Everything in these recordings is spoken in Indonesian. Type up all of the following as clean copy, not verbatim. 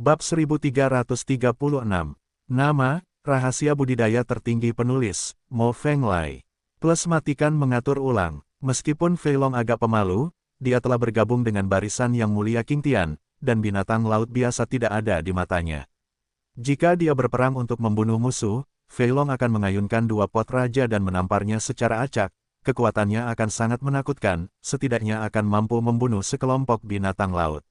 Bab 1336. Nama, rahasia budidaya tertinggi penulis, Mo Fenglai. Plus matikan mengatur ulang. Meskipun Fei Long agak pemalu, dia telah bergabung dengan barisan yang mulia Qing Tian, dan binatang laut biasa tidak ada di matanya. Jika dia berperang untuk membunuh musuh, Fei Long akan mengayunkan dua pot raja dan menamparnya secara acak. Kekuatannya akan sangat menakutkan, setidaknya akan mampu membunuh sekelompok binatang laut.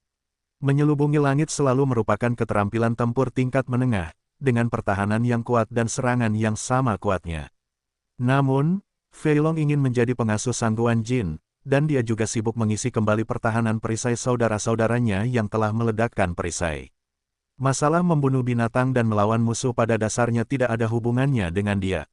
Menyelubungi langit selalu merupakan keterampilan tempur tingkat menengah, dengan pertahanan yang kuat dan serangan yang sama kuatnya. Namun, Fei Long ingin menjadi pengasuh Sangguan Jin, dan dia juga sibuk mengisi kembali pertahanan perisai saudara-saudaranya yang telah meledakkan perisai. Masalah membunuh binatang dan melawan musuh pada dasarnya tidak ada hubungannya dengan dia.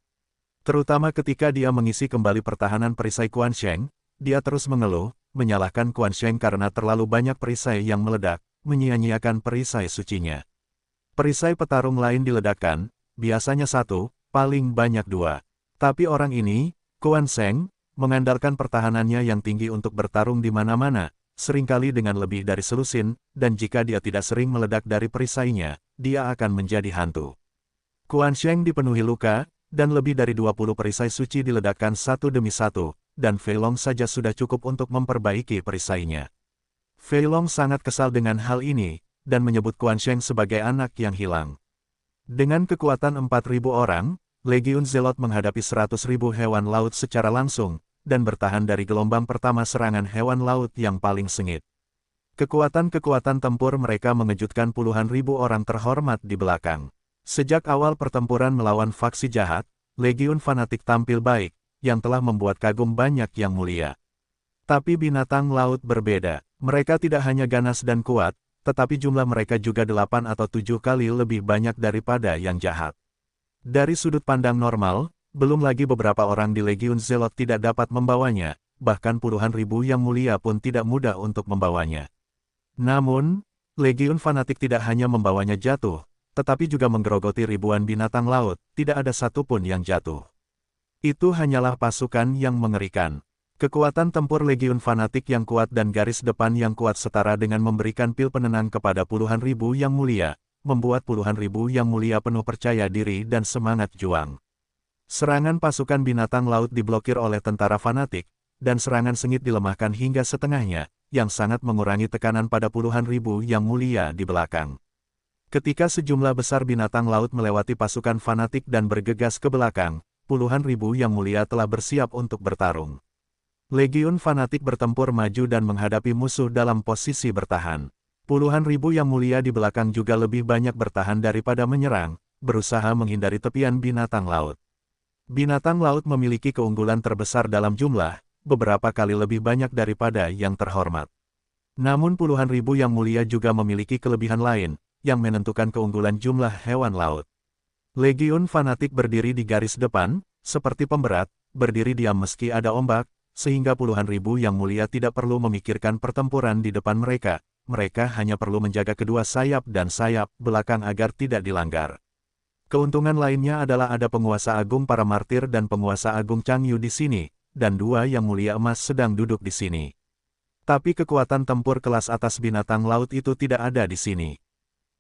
Terutama ketika dia mengisi kembali pertahanan perisai Quan Sheng, dia terus mengeluh, menyalahkan Quan Sheng karena terlalu banyak perisai yang meledak, menyia-nyiakan perisai sucinya. Perisai petarung lain diledakkan, biasanya satu, paling banyak dua. Tapi orang ini, Quan Sheng, mengandalkan pertahanannya yang tinggi untuk bertarung di mana-mana, seringkali dengan lebih dari selusin, dan jika dia tidak sering meledak dari perisainya, dia akan menjadi hantu. Quan Sheng dipenuhi luka, dan lebih dari 20 perisai suci diledakkan satu demi satu, dan Fei Long saja sudah cukup untuk memperbaiki perisainya. Fei Long sangat kesal dengan hal ini, dan menyebut Quan Sheng sebagai anak yang hilang. Dengan kekuatan 4.000 orang, Legiun Zelot menghadapi 100.000 hewan laut secara langsung, dan bertahan dari gelombang pertama serangan hewan laut yang paling sengit. Kekuatan-kekuatan tempur mereka mengejutkan puluhan ribu orang terhormat di belakang. Sejak awal pertempuran melawan faksi jahat, Legiun Fanatik tampil baik, yang telah membuat kagum banyak yang mulia. Tapi binatang laut berbeda. Mereka tidak hanya ganas dan kuat, tetapi jumlah mereka juga 8 atau 7 kali lebih banyak daripada yang jahat. Dari sudut pandang normal, belum lagi beberapa orang di Legiun Zelot tidak dapat membawanya, bahkan puluhan ribu yang mulia pun tidak mudah untuk membawanya. Namun, Legiun Fanatik tidak hanya membawanya jatuh, tetapi juga menggerogoti ribuan binatang laut, tidak ada satupun yang jatuh. Itu hanyalah pasukan yang mengerikan. Kekuatan tempur Legiun Fanatik yang kuat dan garis depan yang kuat setara dengan memberikan pil penenang kepada puluhan ribu yang mulia, membuat puluhan ribu yang mulia penuh percaya diri dan semangat juang. Serangan pasukan binatang laut diblokir oleh tentara fanatik, dan serangan sengit dilemahkan hingga setengahnya, yang sangat mengurangi tekanan pada puluhan ribu yang mulia di belakang. Ketika sejumlah besar binatang laut melewati pasukan fanatik dan bergegas ke belakang, puluhan ribu yang mulia telah bersiap untuk bertarung. Legiun Fanatik bertempur maju dan menghadapi musuh dalam posisi bertahan. Puluhan ribu yang mulia di belakang juga lebih banyak bertahan daripada menyerang, berusaha menghindari tepian binatang laut. Binatang laut memiliki keunggulan terbesar dalam jumlah, beberapa kali lebih banyak daripada yang terhormat. Namun puluhan ribu yang mulia juga memiliki kelebihan lain, yang menentukan keunggulan jumlah hewan laut. Legiun Fanatik berdiri di garis depan, seperti pemberat, berdiri diam meski ada ombak, sehingga puluhan ribu yang mulia tidak perlu memikirkan pertempuran di depan mereka, mereka hanya perlu menjaga kedua sayap dan sayap belakang agar tidak dilanggar. Keuntungan lainnya adalah ada penguasa agung para martir dan penguasa agung Changyu di sini, dan dua yang mulia emas sedang duduk di sini. Tapi kekuatan tempur kelas atas binatang laut itu tidak ada di sini.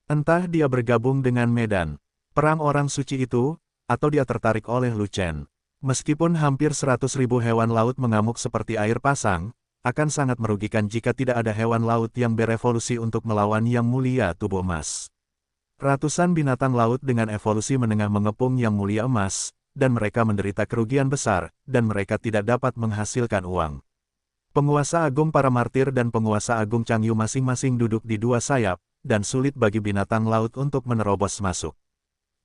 Entah dia bergabung dengan medan perang orang suci itu, atau dia tertarik oleh Lu Chen. Meskipun hampir 100.000 hewan laut mengamuk seperti air pasang, akan sangat merugikan jika tidak ada hewan laut yang berevolusi untuk melawan yang mulia tubuh emas. Ratusan binatang laut dengan evolusi menengah mengepung yang mulia emas, dan mereka menderita kerugian besar, dan mereka tidak dapat menghasilkan uang. Penguasa agung para martir dan penguasa agung Changyu masing-masing duduk di dua sayap, dan sulit bagi binatang laut untuk menerobos masuk.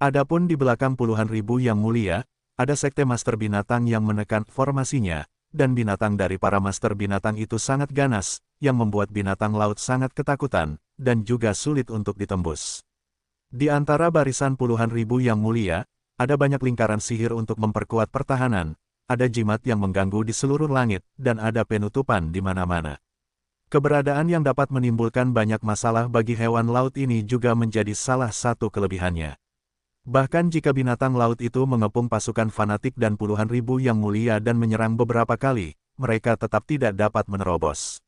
Adapun di belakang puluhan ribu yang mulia, ada sekte master binatang yang menekan formasinya, dan binatang dari para master binatang itu sangat ganas, yang membuat binatang laut sangat ketakutan, dan juga sulit untuk ditembus. Di antara barisan puluhan ribu yang mulia, ada banyak lingkaran sihir untuk memperkuat pertahanan, ada jimat yang mengganggu di seluruh langit, dan ada penutupan di mana-mana. Keberadaan yang dapat menimbulkan banyak masalah bagi hewan laut ini juga menjadi salah satu kelebihannya. Bahkan jika binatang laut itu mengepung pasukan fanatik dan puluhan ribu yang mulia dan menyerang beberapa kali, mereka tetap tidak dapat menerobos.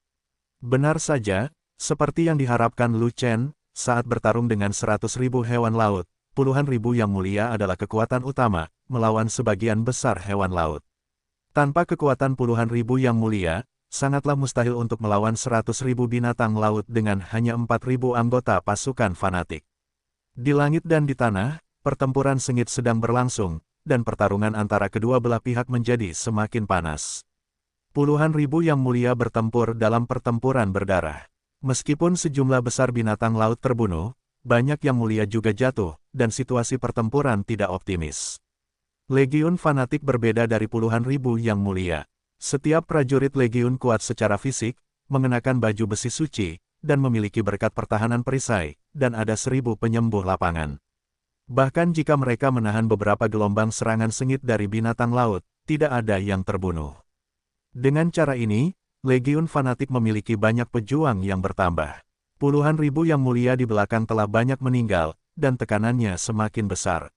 Benar saja, seperti yang diharapkan Lu Chen, saat bertarung dengan 100.000 hewan laut, puluhan ribu yang mulia adalah kekuatan utama, melawan sebagian besar hewan laut. Tanpa kekuatan puluhan ribu yang mulia, sangatlah mustahil untuk melawan 100.000 binatang laut dengan hanya 4.000 anggota pasukan fanatik. Di langit dan di tanah, pertempuran sengit sedang berlangsung, dan pertarungan antara kedua belah pihak menjadi semakin panas. Puluhan ribu yang mulia bertempur dalam pertempuran berdarah. Meskipun sejumlah besar binatang laut terbunuh, banyak yang mulia juga jatuh, dan situasi pertempuran tidak optimis. Legiun fanatik berbeda dari puluhan ribu yang mulia. Setiap prajurit legiun kuat secara fisik, mengenakan baju besi suci, dan memiliki berkat pertahanan perisai, dan ada 1.000 penyembuh lapangan. Bahkan jika mereka menahan beberapa gelombang serangan sengit dari binatang laut, tidak ada yang terbunuh. Dengan cara ini, Legiun fanatik memiliki banyak pejuang yang bertambah. Puluhan ribu yang mulia di belakang telah banyak meninggal, dan tekanannya semakin besar.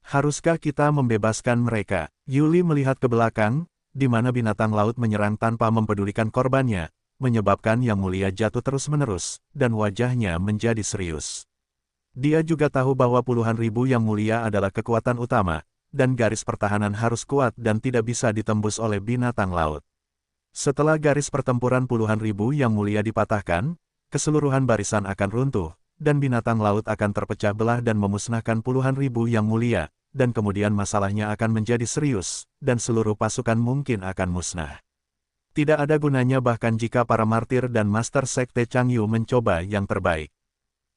Haruskah kita membebaskan mereka? Yuli melihat ke belakang, di mana binatang laut menyerang tanpa mempedulikan korbannya, menyebabkan yang mulia jatuh terus-menerus, dan wajahnya menjadi serius. Dia juga tahu bahwa puluhan ribu yang mulia adalah kekuatan utama, dan garis pertahanan harus kuat dan tidak bisa ditembus oleh binatang laut. Setelah garis pertempuran puluhan ribu yang mulia dipatahkan, keseluruhan barisan akan runtuh, dan binatang laut akan terpecah belah dan memusnahkan puluhan ribu yang mulia, dan kemudian masalahnya akan menjadi serius, dan seluruh pasukan mungkin akan musnah. Tidak ada gunanya bahkan jika para martir dan master sekte Changyu mencoba yang terbaik.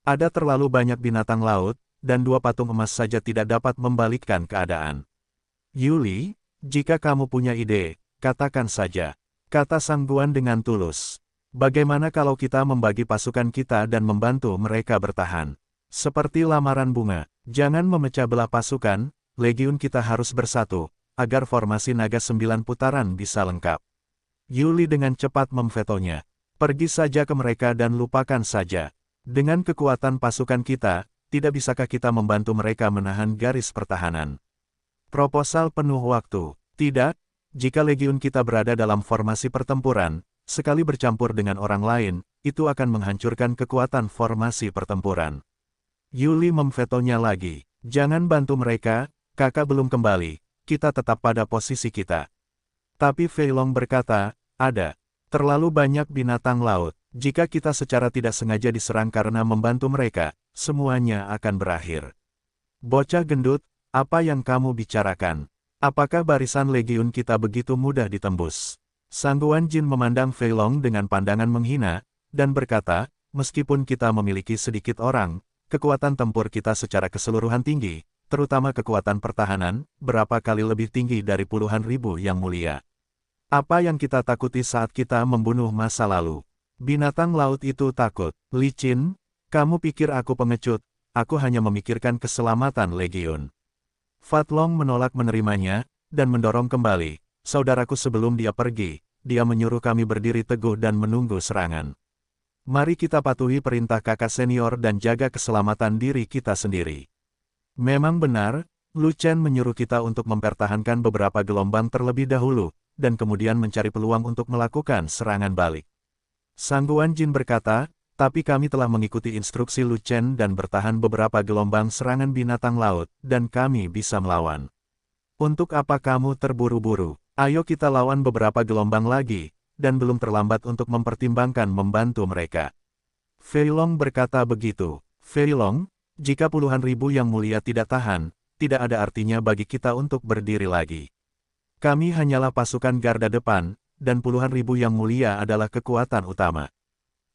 Ada terlalu banyak binatang laut, dan 2 patung emas saja tidak dapat membalikkan keadaan. Yuli, jika kamu punya ide, katakan saja. Kata Sang Guan dengan tulus. Bagaimana kalau kita membagi pasukan kita dan membantu mereka bertahan? Seperti lamaran bunga, jangan memecah belah pasukan, legiun kita harus bersatu, agar formasi naga 9 putaran bisa lengkap. Yuli dengan cepat memvetonya. Pergi saja ke mereka dan lupakan saja. Dengan kekuatan pasukan kita, tidak bisakah kita membantu mereka menahan garis pertahanan? Proposal penuh waktu. Tidak. Jika legiun kita berada dalam formasi pertempuran, sekali bercampur dengan orang lain, itu akan menghancurkan kekuatan formasi pertempuran. Yuli memvetonya lagi. Jangan bantu mereka, kakak belum kembali, kita tetap pada posisi kita. Tapi Fei Long berkata, ada terlalu banyak binatang laut, jika kita secara tidak sengaja diserang karena membantu mereka, semuanya akan berakhir. Bocah gendut, apa yang kamu bicarakan? Apakah barisan legiun kita begitu mudah ditembus? Sang Guan Jin memandang Fei Long dengan pandangan menghina, dan berkata, meskipun kita memiliki sedikit orang, kekuatan tempur kita secara keseluruhan tinggi, terutama kekuatan pertahanan, berapa kali lebih tinggi dari puluhan ribu yang mulia. Apa yang kita takuti saat kita membunuh masa lalu? Binatang laut itu takut. Licin, kamu pikir aku pengecut? Aku hanya memikirkan keselamatan legiun. Fat Long menolak menerimanya, dan mendorong kembali. Saudaraku sebelum dia pergi, dia menyuruh kami berdiri teguh dan menunggu serangan. Mari kita patuhi perintah kakak senior dan jaga keselamatan diri kita sendiri. Memang benar, Lu Chen menyuruh kita untuk mempertahankan beberapa gelombang terlebih dahulu, dan kemudian mencari peluang untuk melakukan serangan balik. Sang Guan Jin berkata, tapi kami telah mengikuti instruksi Lu Chen dan bertahan beberapa gelombang serangan binatang laut, dan kami bisa melawan. Untuk apa kamu terburu-buru? Ayo kita lawan beberapa gelombang lagi, dan belum terlambat untuk mempertimbangkan membantu mereka. Fei Long berkata begitu. Fei Long, jika puluhan ribu yang mulia tidak tahan, tidak ada artinya bagi kita untuk berdiri lagi. Kami hanyalah pasukan garda depan, dan puluhan ribu yang mulia adalah kekuatan utama.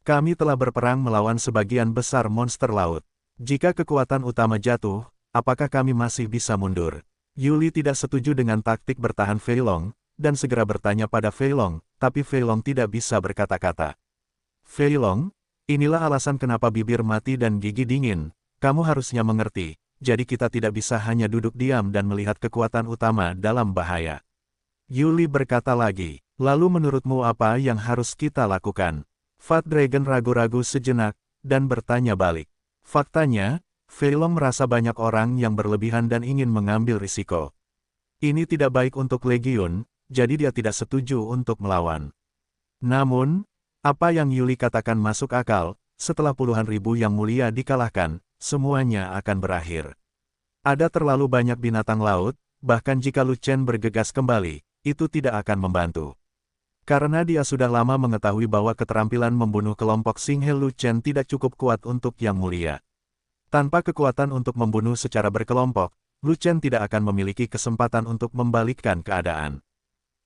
Kami telah berperang melawan sebagian besar monster laut. Jika kekuatan utama jatuh, apakah kami masih bisa mundur? Yuli tidak setuju dengan taktik bertahan Fei Long, dan segera bertanya pada Fei Long, tapi Fei Long tidak bisa berkata-kata. Fei Long, inilah alasan kenapa bibir mati dan gigi dingin, kamu harusnya mengerti, jadi kita tidak bisa hanya duduk diam dan melihat kekuatan utama dalam bahaya. Yuli berkata lagi, lalu menurutmu apa yang harus kita lakukan? Fat Dragon ragu-ragu sejenak, dan bertanya balik. Faktanya, Fei Long merasa banyak orang yang berlebihan dan ingin mengambil risiko. Ini tidak baik untuk legiun, jadi dia tidak setuju untuk melawan. Namun, apa yang Yuli katakan masuk akal, setelah puluhan ribu yang mulia dikalahkan, semuanya akan berakhir. Ada terlalu banyak binatang laut, bahkan jika Lu Chen bergegas kembali, itu tidak akan membantu. Karena dia sudah lama mengetahui bahwa keterampilan membunuh kelompok Xinghe Lu Chen tidak cukup kuat untuk yang mulia. Tanpa kekuatan untuk membunuh secara berkelompok, Lu Chen tidak akan memiliki kesempatan untuk membalikkan keadaan.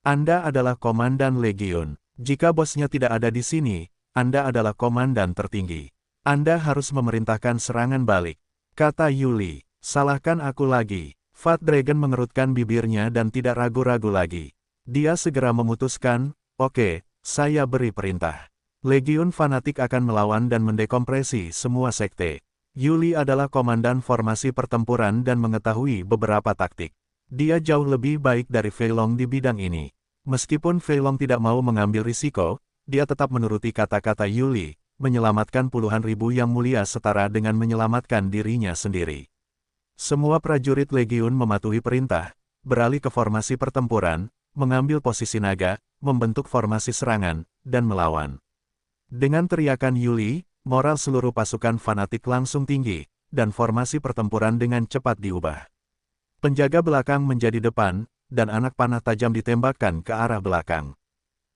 Anda adalah komandan legiun. Jika bosnya tidak ada di sini, Anda adalah komandan tertinggi. Anda harus memerintahkan serangan balik, kata Yuli. Salahkan aku lagi. Fat Dragon mengerutkan bibirnya dan tidak ragu-ragu lagi. Dia segera memutuskan, oke, saya beri perintah. Legiun fanatik akan melawan dan mendekompresi semua sekte. Yuli adalah komandan formasi pertempuran dan mengetahui beberapa taktik. Dia jauh lebih baik dari Fei Long di bidang ini. Meskipun Fei Long tidak mau mengambil risiko, dia tetap menuruti kata-kata Yuli, menyelamatkan puluhan ribu yang mulia setara dengan menyelamatkan dirinya sendiri. Semua prajurit legiun mematuhi perintah, beralih ke formasi pertempuran, mengambil posisi naga, membentuk formasi serangan, dan melawan. Dengan teriakan Yuli, moral seluruh pasukan fanatik langsung tinggi, dan formasi pertempuran dengan cepat diubah. Penjaga belakang menjadi depan, dan anak panah tajam ditembakkan ke arah belakang.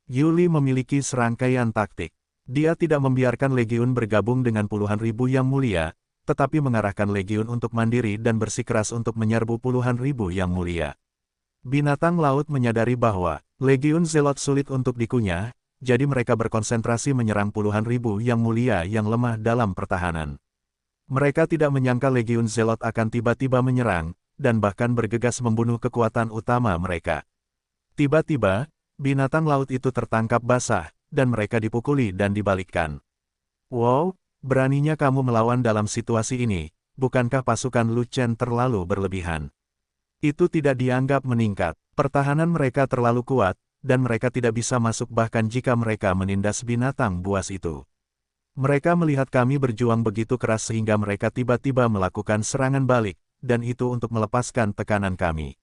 Yuli memiliki serangkaian taktik. Dia tidak membiarkan legiun bergabung dengan puluhan ribu yang mulia, tetapi mengarahkan legiun untuk mandiri dan bersikeras untuk menyerbu puluhan ribu yang mulia. Binatang laut menyadari bahwa legiun Zelot sulit untuk dikunyah, jadi mereka berkonsentrasi menyerang puluhan ribu yang mulia yang lemah dalam pertahanan. Mereka tidak menyangka legiun Zelot akan tiba-tiba menyerang, dan bahkan bergegas membunuh kekuatan utama mereka. Tiba-tiba, binatang laut itu tertangkap basah, dan mereka dipukuli dan dibalikkan. Wow, beraninya kamu melawan dalam situasi ini, bukankah pasukan Lu Chen terlalu berlebihan? Itu tidak dianggap meningkat, pertahanan mereka terlalu kuat, dan mereka tidak bisa masuk bahkan jika mereka menindas binatang buas itu. Mereka melihat kami berjuang begitu keras sehingga mereka tiba-tiba melakukan serangan balik, dan itu untuk melepaskan tekanan kami.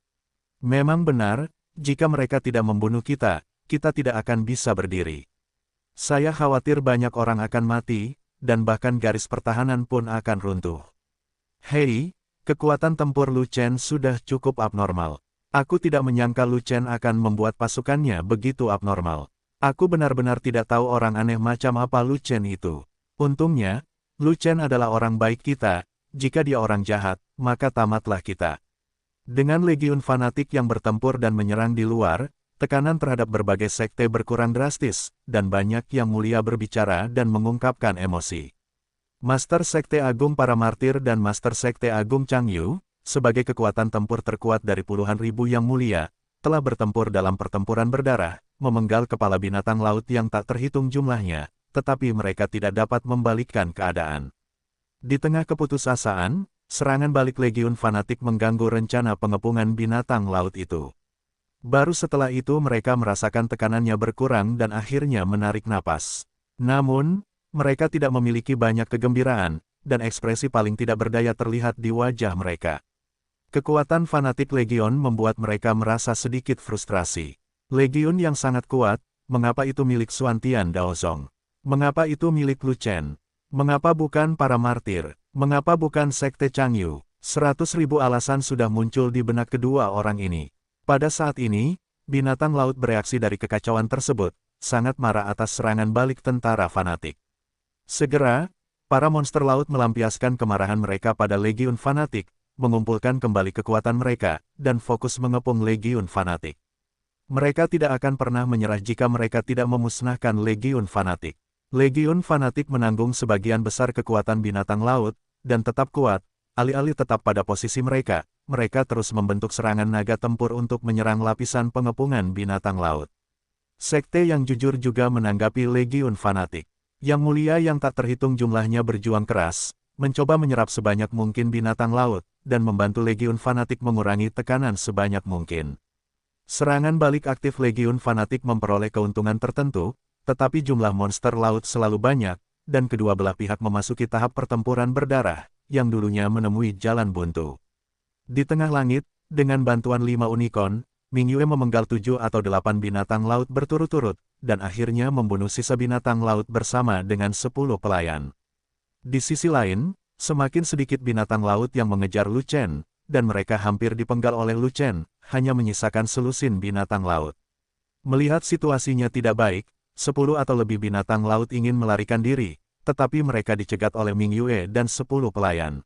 Memang benar, jika mereka tidak membunuh kita, kita tidak akan bisa berdiri. Saya khawatir banyak orang akan mati, dan bahkan garis pertahanan pun akan runtuh. Hei, kekuatan tempur Lu Chen sudah cukup abnormal. Aku tidak menyangka Lu Chen akan membuat pasukannya begitu abnormal. Aku benar-benar tidak tahu orang aneh macam apa Lu Chen itu. Untungnya, Lu Chen adalah orang baik kita, jika dia orang jahat, maka tamatlah kita. Dengan legiun fanatik yang bertempur dan menyerang di luar, tekanan terhadap berbagai sekte berkurang drastis, dan banyak yang mulia berbicara dan mengungkapkan emosi. Master Sekte Agung Para Martir dan Master Sekte Agung Changyu, sebagai kekuatan tempur terkuat dari puluhan ribu yang mulia, telah bertempur dalam pertempuran berdarah, memenggal kepala binatang laut yang tak terhitung jumlahnya, tetapi mereka tidak dapat membalikkan keadaan. Di tengah keputusasaan, serangan balik legiun fanatik mengganggu rencana pengepungan binatang laut itu. Baru setelah itu mereka merasakan tekanannya berkurang dan akhirnya menarik napas. Namun, mereka tidak memiliki banyak kegembiraan, dan ekspresi paling tidak berdaya terlihat di wajah mereka. Kekuatan fanatik legion membuat mereka merasa sedikit frustrasi. Legiun yang sangat kuat, mengapa itu milik Xuantian Daozong? Mengapa itu milik Lu Chen? Mengapa bukan para martir? Mengapa bukan Sekte Changyu? 100.000 alasan sudah muncul di benak kedua orang ini. Pada saat ini, binatang laut bereaksi dari kekacauan tersebut, sangat marah atas serangan balik tentara fanatik. Segera, para monster laut melampiaskan kemarahan mereka pada legiun fanatik, mengumpulkan kembali kekuatan mereka, dan fokus mengepung legiun fanatik. Mereka tidak akan pernah menyerah jika mereka tidak memusnahkan legiun fanatik. Legiun fanatik menanggung sebagian besar kekuatan binatang laut, dan tetap kuat, alih-alih tetap pada posisi mereka. Mereka terus membentuk serangan naga tempur untuk menyerang lapisan pengepungan binatang laut. Sekte yang jujur juga menanggapi legiun fanatik. Yang mulia yang tak terhitung jumlahnya berjuang keras, mencoba menyerap sebanyak mungkin binatang laut, dan membantu legiun fanatik mengurangi tekanan sebanyak mungkin. Serangan balik aktif legiun fanatik memperoleh keuntungan tertentu, tetapi jumlah monster laut selalu banyak, dan kedua belah pihak memasuki tahap pertempuran berdarah, yang dulunya menemui jalan buntu. Di tengah langit, dengan bantuan 5 unicorn, Mingyue memenggal 7 atau 8 binatang laut berturut-turut, dan akhirnya membunuh sisa binatang laut bersama dengan 10 pelayan. Di sisi lain, semakin sedikit binatang laut yang mengejar Lu Chen, dan mereka hampir dipenggal oleh Lu Chen, hanya menyisakan selusin binatang laut. Melihat situasinya tidak baik, 10 atau lebih binatang laut ingin melarikan diri, tetapi mereka dicegat oleh Ming Yue dan 10 pelayan.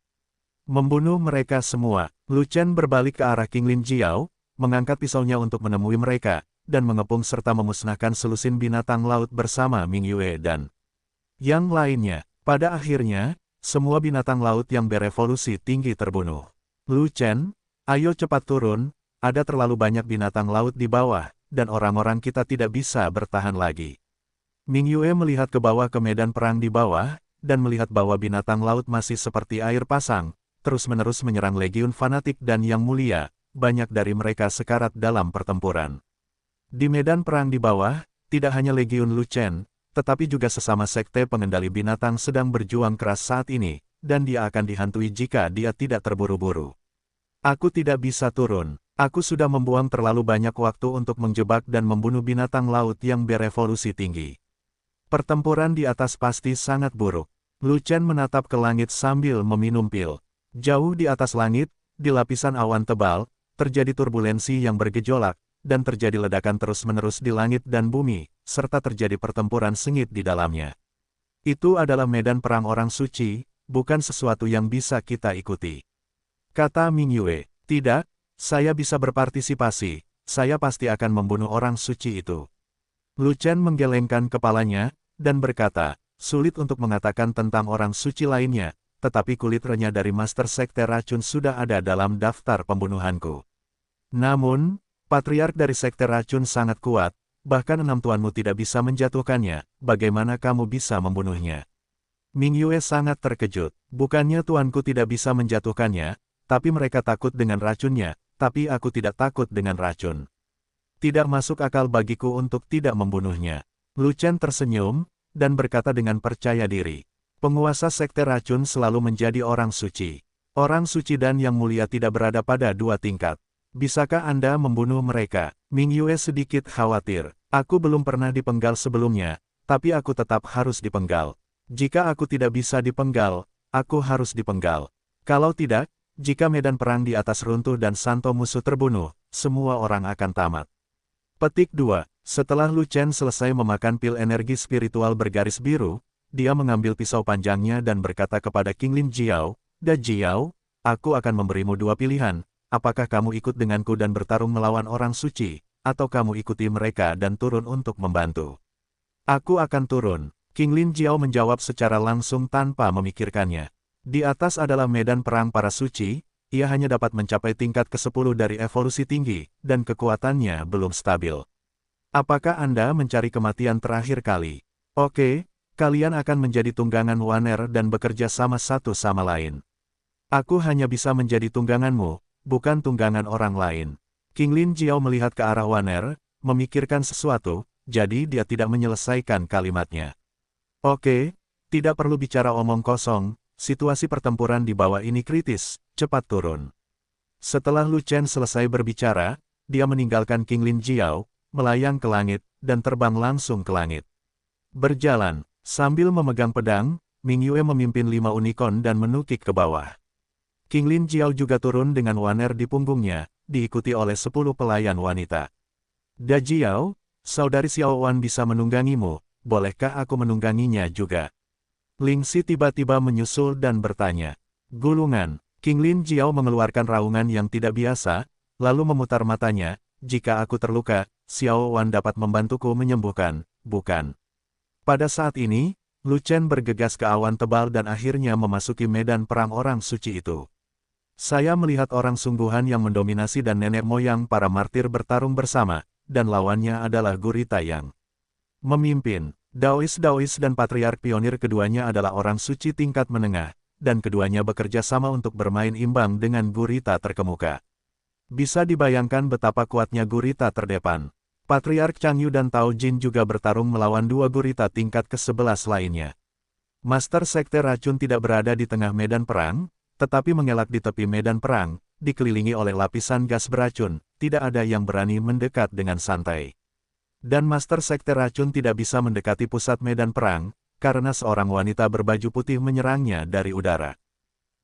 Membunuh mereka semua, Lu Chen berbalik ke arah King Lin Jiao, mengangkat pisaunya untuk menemui mereka, dan mengepung serta memusnahkan selusin binatang laut bersama Ming Yue dan yang lainnya. Pada akhirnya, semua binatang laut yang berevolusi tinggi terbunuh. Lu Chen, ayo cepat turun, ada terlalu banyak binatang laut di bawah, dan orang-orang kita tidak bisa bertahan lagi. Ming Yue melihat ke bawah ke medan perang di bawah, dan melihat bahwa binatang laut masih seperti air pasang, terus-menerus menyerang legiun fanatik dan yang mulia, banyak dari mereka sekarat dalam pertempuran. Di medan perang di bawah, tidak hanya legiun Lu Chen, tetapi juga sesama sekte pengendali binatang sedang berjuang keras saat ini, dan dia akan dihantui jika dia tidak terburu-buru. Aku tidak bisa turun. Aku sudah membuang terlalu banyak waktu untuk menjebak dan membunuh binatang laut yang berevolusi tinggi. Pertempuran di atas pasti sangat buruk. Lu Chen menatap ke langit sambil meminum pil. Jauh di atas langit, di lapisan awan tebal, terjadi turbulensi yang bergejolak, dan terjadi ledakan terus-menerus di langit dan bumi, serta terjadi pertempuran sengit di dalamnya. Itu adalah medan perang orang suci, bukan sesuatu yang bisa kita ikuti. Kata Ming Yue, tidak, saya bisa berpartisipasi, saya pasti akan membunuh orang suci itu. Lu Chen menggelengkan kepalanya, dan berkata, sulit untuk mengatakan tentang orang suci lainnya, tetapi kulit renyah dari Master Sekte Racun sudah ada dalam daftar pembunuhanku. Namun, Patriark dari Sekte Racun sangat kuat, bahkan 6 tuanmu tidak bisa menjatuhkannya, bagaimana kamu bisa membunuhnya? Ming Yue sangat terkejut, bukannya tuanku tidak bisa menjatuhkannya, tapi mereka takut dengan racunnya, tapi aku tidak takut dengan racun. Tidak masuk akal bagiku untuk tidak membunuhnya. Lu Chen tersenyum, dan berkata dengan percaya diri. Penguasa Sekte Racun selalu menjadi orang suci. Orang suci dan yang mulia tidak berada pada dua tingkat. Bisakah Anda membunuh mereka? Ming Yue sedikit khawatir. Aku belum pernah dipenggal sebelumnya, tapi aku tetap harus dipenggal. Jika aku tidak bisa dipenggal, aku harus dipenggal. Kalau tidak, jika medan perang di atas runtuh dan santo musuh terbunuh, semua orang akan tamat. Petik 2. Setelah Lu Chen selesai memakan pil energi spiritual bergaris biru, dia mengambil pisau panjangnya dan berkata kepada King Lin Jiao, "Da Jiao, aku akan memberimu dua pilihan. Apakah kamu ikut denganku dan bertarung melawan orang suci, atau kamu ikuti mereka dan turun untuk membantu?" "Aku akan turun." King Lin Jiao menjawab secara langsung tanpa memikirkannya. Di atas adalah medan perang para suci, ia hanya dapat mencapai tingkat ke-10 dari evolusi tinggi, dan kekuatannya belum stabil. "Apakah Anda mencari kematian terakhir kali? Oke, kalian akan menjadi tunggangan Waner dan bekerja sama satu sama lain. Aku hanya bisa menjadi tungganganmu, bukan tunggangan orang lain." King Lin Jiao melihat ke arah Waner, memikirkan sesuatu, jadi dia tidak menyelesaikan kalimatnya. "Oke, tidak perlu bicara omong kosong, situasi pertempuran di bawah ini kritis, cepat turun." Setelah Lu Chen selesai berbicara, dia meninggalkan King Lin Jiao, melayang ke langit, dan terbang langsung ke langit. Berjalan, sambil memegang pedang, Ming Yue memimpin 5 unicorn dan menukik ke bawah. King Lin Jiao juga turun dengan Waner di punggungnya, diikuti oleh 10 pelayan wanita. "Da Jiao, saudari Xiao Wan bisa menunggangimu, bolehkah aku menungganginya juga?" Ling Si tiba-tiba menyusul dan bertanya. "Gulungan." King Lin Jiao mengeluarkan raungan yang tidak biasa, lalu memutar matanya, "Jika aku terluka, Xiao Wan dapat membantuku menyembuhkan, bukan?" Pada saat ini, Lu Chen bergegas ke awan tebal dan akhirnya memasuki medan perang orang suci itu. "Saya melihat orang sungguhan yang mendominasi dan nenek moyang para martir bertarung bersama, dan lawannya adalah gurita yang memimpin. Daois dan Patriark Pionir keduanya adalah orang suci tingkat menengah, dan keduanya bekerja sama untuk bermain imbang dengan gurita terkemuka. Bisa dibayangkan betapa kuatnya gurita terdepan. Patriark Changyu dan Tao Jin juga bertarung melawan 2 gurita tingkat ke-11 lainnya. Master Sekte Racun tidak berada di tengah medan perang, tetapi mengelak di tepi medan perang, dikelilingi oleh lapisan gas beracun, tidak ada yang berani mendekat dengan santai. Dan Master Sekte Racun tidak bisa mendekati pusat medan perang, karena seorang wanita berbaju putih menyerangnya dari udara.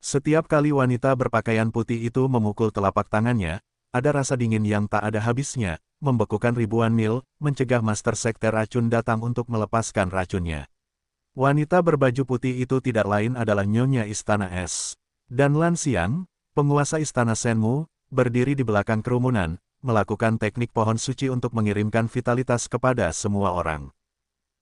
Setiap kali wanita berpakaian putih itu memukul telapak tangannya, ada rasa dingin yang tak ada habisnya, membekukan ribuan mil, mencegah Master Sekte Racun datang untuk melepaskan racunnya. Wanita berbaju putih itu tidak lain adalah Nyonya Istana Es. Dan Lan Xiang, penguasa Istana Shenmu, berdiri di belakang kerumunan, melakukan teknik pohon suci untuk mengirimkan vitalitas kepada semua orang.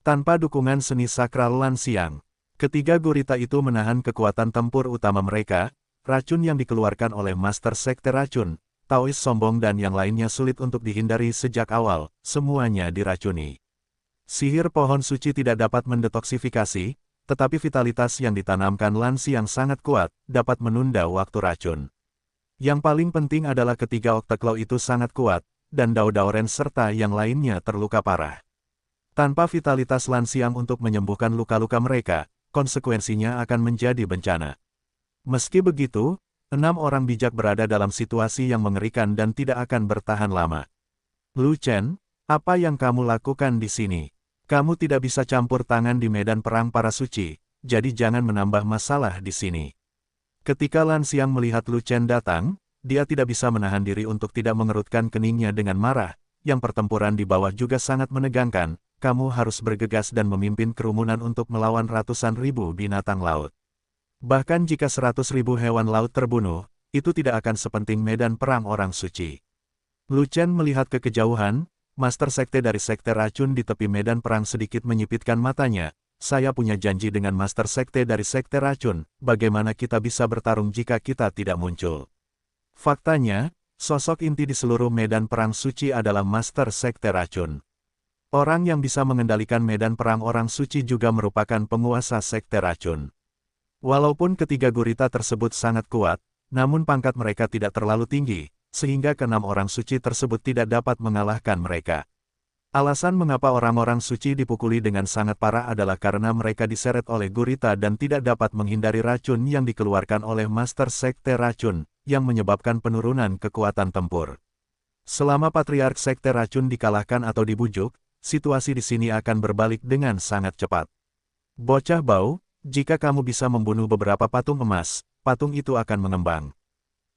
Tanpa dukungan seni sakral Lan Xiang, ketiga gurita itu menahan kekuatan tempur utama mereka, racun yang dikeluarkan oleh Master Sekte Racun, Taois sombong dan yang lainnya sulit untuk dihindari sejak awal, semuanya diracuni. Sihir pohon suci tidak dapat mendetoksifikasi, tetapi vitalitas yang ditanamkan Lan Xiang sangat kuat, dapat menunda waktu racun. Yang paling penting adalah ketiga Octoclaw itu sangat kuat, dan Dao Daoren serta yang lainnya terluka parah. Tanpa vitalitas Lan Xiang untuk menyembuhkan luka-luka mereka, konsekuensinya akan menjadi bencana. Meski begitu, 6 orang bijak berada dalam situasi yang mengerikan dan tidak akan bertahan lama. Lu Chen, apa yang kamu lakukan di sini? Kamu tidak bisa campur tangan di medan perang para suci, jadi jangan menambah masalah di sini. Ketika Lan Xiang melihat Lu Chen datang, dia tidak bisa menahan diri untuk tidak mengerutkan keningnya dengan marah, yang pertempuran di bawah juga sangat menegangkan, kamu harus bergegas dan memimpin kerumunan untuk melawan ratusan ribu binatang laut. Bahkan jika 100.000 hewan laut terbunuh, itu tidak akan sepenting medan perang orang suci. Lu Chen melihat ke kejauhan, Master Sekte dari Sekte Racun di tepi medan perang sedikit menyipitkan matanya. Saya punya janji dengan Master Sekte dari Sekte Racun, bagaimana kita bisa bertarung jika kita tidak muncul. Faktanya, sosok inti di seluruh medan perang suci adalah Master Sekte Racun. Orang yang bisa mengendalikan medan perang orang suci juga merupakan penguasa Sekte Racun. Walaupun ketiga gurita tersebut sangat kuat, namun pangkat mereka tidak terlalu tinggi, sehingga keenam orang suci tersebut tidak dapat mengalahkan mereka. Alasan mengapa orang-orang suci dipukuli dengan sangat parah adalah karena mereka diseret oleh gurita dan tidak dapat menghindari racun yang dikeluarkan oleh Master Sekte Racun, yang menyebabkan penurunan kekuatan tempur. Selama Patriark Sekte Racun dikalahkan atau dibujuk, situasi di sini akan berbalik dengan sangat cepat. Bocah bau, jika kamu bisa membunuh beberapa patung emas, patung itu akan mengembang.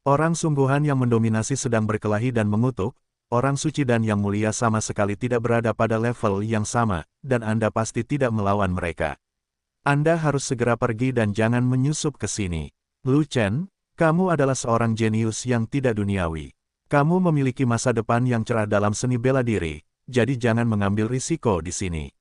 Orang sungguhan yang mendominasi sedang berkelahi dan mengutuk, orang suci dan yang mulia sama sekali tidak berada pada level yang sama, dan Anda pasti tidak melawan mereka. Anda harus segera pergi dan jangan menyusup ke sini. Lu Chen, kamu adalah seorang jenius yang tidak duniawi. Kamu memiliki masa depan yang cerah dalam seni bela diri, jadi jangan mengambil risiko di sini.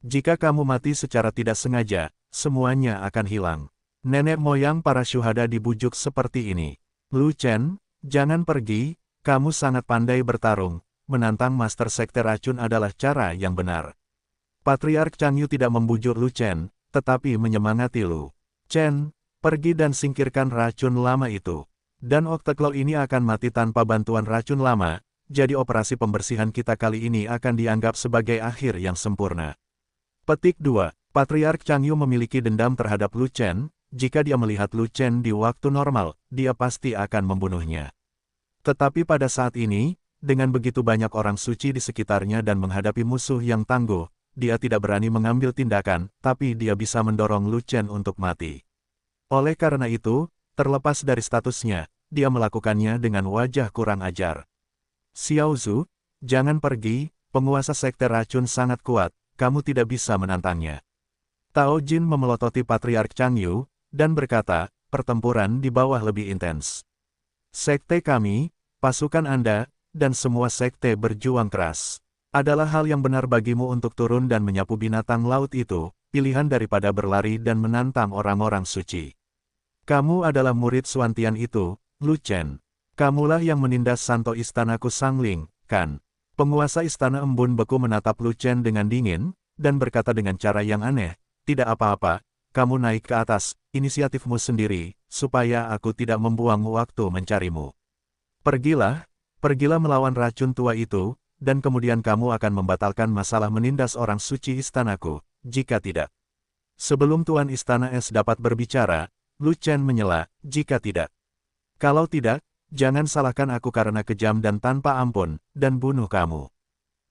Jika kamu mati secara tidak sengaja, semuanya akan hilang. Nenek moyang para syuhada dibujuk seperti ini. Lu Chen, jangan pergi. Kamu sangat pandai bertarung, menantang Master Sekte Racun adalah cara yang benar. Patriark Changyu tidak membujuk Lu Chen, tetapi menyemangati Lu Chen, pergi dan singkirkan racun lama itu. Dan Octoclaw ini akan mati tanpa bantuan racun lama, jadi operasi pembersihan kita kali ini akan dianggap sebagai akhir yang sempurna. Petik 2. Patriark Changyu memiliki dendam terhadap Lu Chen, jika dia melihat Lu Chen di waktu normal, dia pasti akan membunuhnya. Tetapi pada saat ini, dengan begitu banyak orang suci di sekitarnya dan menghadapi musuh yang tangguh, dia tidak berani mengambil tindakan, tapi dia bisa mendorong Lu Chen untuk mati. Oleh karena itu, terlepas dari statusnya, dia melakukannya dengan wajah kurang ajar. Xiao Zhu, jangan pergi, penguasa Sekte Racun sangat kuat, kamu tidak bisa menantangnya. Tao Jin memelototi Patriark Changyu, dan berkata, pertempuran di bawah lebih intens. Sekte kami, pasukan Anda, dan semua sekte berjuang keras. Adalah hal yang benar bagimu untuk turun dan menyapu binatang laut itu, pilihan daripada berlari dan menantang orang-orang suci. Kamu adalah murid Suantian itu, Lu Chen. Kamulah yang menindas santo istanaku Sangling, kan? Penguasa istana embun beku menatap Lu Chen dengan dingin, dan berkata dengan cara yang aneh, tidak apa-apa, kamu naik ke atas, inisiatifmu sendiri, supaya aku tidak membuang waktu mencarimu. Pergilah melawan racun tua itu, dan kemudian kamu akan membatalkan masalah menindas orang suci istanaku, jika tidak. Sebelum Tuan Istana Es dapat berbicara, Lu Chen menyela, jika tidak. Kalau tidak, jangan salahkan aku karena kejam dan tanpa ampun, dan bunuh kamu.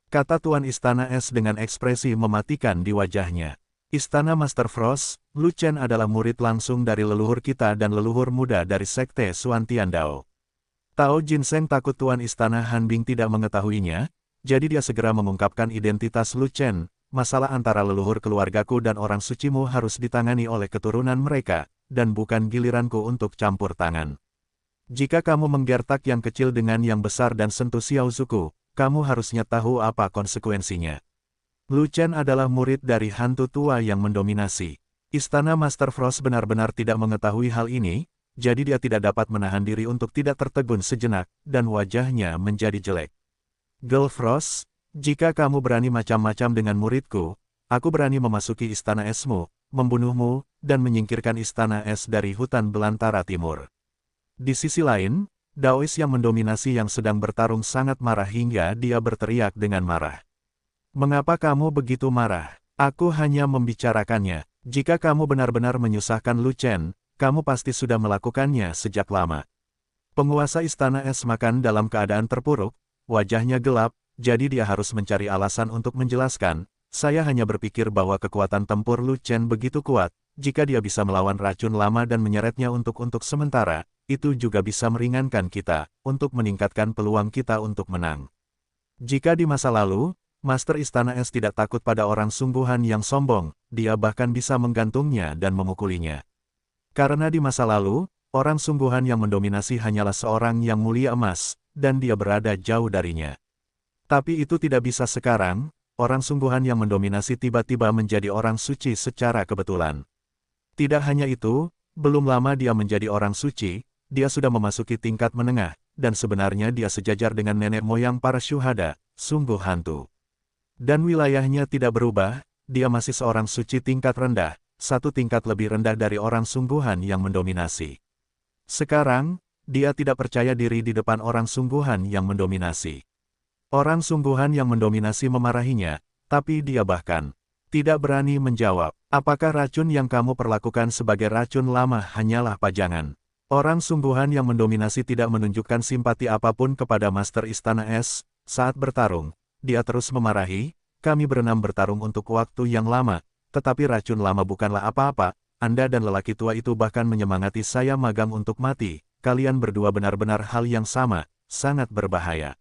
Kata Tuan Istana Es dengan ekspresi mematikan di wajahnya. Istana Master Frost, Lu Chen adalah murid langsung dari leluhur kita dan leluhur muda dari Sekte Xuan Tiandao. Tao Jinseng takut Tuan Istana Hanbing tidak mengetahuinya, jadi dia segera mengungkapkan identitas Lu Chen. Masalah antara leluhur keluargaku dan orang sucimu harus ditangani oleh keturunan mereka, dan bukan giliranku untuk campur tangan. Jika kamu menggertak yang kecil dengan yang besar dan sentuh Xiaozuku, kamu harusnya tahu apa konsekuensinya. Lu Chen adalah murid dari hantu tua yang mendominasi. Istana Master Frost benar-benar tidak mengetahui hal ini, jadi dia tidak dapat menahan diri untuk tidak tertegun sejenak, dan wajahnya menjadi jelek. Girl Frost, jika kamu berani macam-macam dengan muridku, aku berani memasuki istana esmu, membunuhmu, dan menyingkirkan istana es dari hutan belantara timur. Di sisi lain, Daois yang mendominasi yang sedang bertarung sangat marah hingga dia berteriak dengan marah. Mengapa kamu begitu marah? Aku hanya membicarakannya. Jika kamu benar-benar menyusahkan Lu Chen, kamu pasti sudah melakukannya sejak lama. Penguasa istana es makan dalam keadaan terpuruk, wajahnya gelap, jadi dia harus mencari alasan untuk menjelaskan. Saya hanya berpikir bahwa kekuatan tempur Lu Chen begitu kuat, jika dia bisa melawan racun lama dan menyeretnya untuk sementara, itu juga bisa meringankan kita, untuk meningkatkan peluang kita untuk menang. Jika di masa lalu, Master Istana Es tidak takut pada orang sungguhan yang sombong, dia bahkan bisa menggantungnya dan memukulinya. Karena di masa lalu, orang sungguhan yang mendominasi hanyalah seorang yang mulia emas, dan dia berada jauh darinya. Tapi itu tidak bisa sekarang, orang sungguhan yang mendominasi tiba-tiba menjadi orang suci secara kebetulan. Tidak hanya itu, belum lama dia menjadi orang suci, dia sudah memasuki tingkat menengah, dan sebenarnya dia sejajar dengan nenek moyang para syuhada, sungguh hantu. Dan wilayahnya tidak berubah, dia masih seorang suci tingkat rendah, satu tingkat lebih rendah dari orang sungguhan yang mendominasi. Sekarang, dia tidak percaya diri di depan orang sungguhan yang mendominasi. Orang sungguhan yang mendominasi memarahinya, tapi dia bahkan tidak berani menjawab, apakah racun yang kamu perlakukan sebagai racun lama hanyalah pajangan. Orang sungguhan yang mendominasi tidak menunjukkan simpati apapun kepada Master Istana Es, saat bertarung. Dia terus memarahi, kami berenam bertarung untuk waktu yang lama, tetapi racun lama bukanlah apa-apa, Anda dan lelaki tua itu bahkan menyemangati saya magang untuk mati, kalian berdua benar-benar hal yang sama, sangat berbahaya.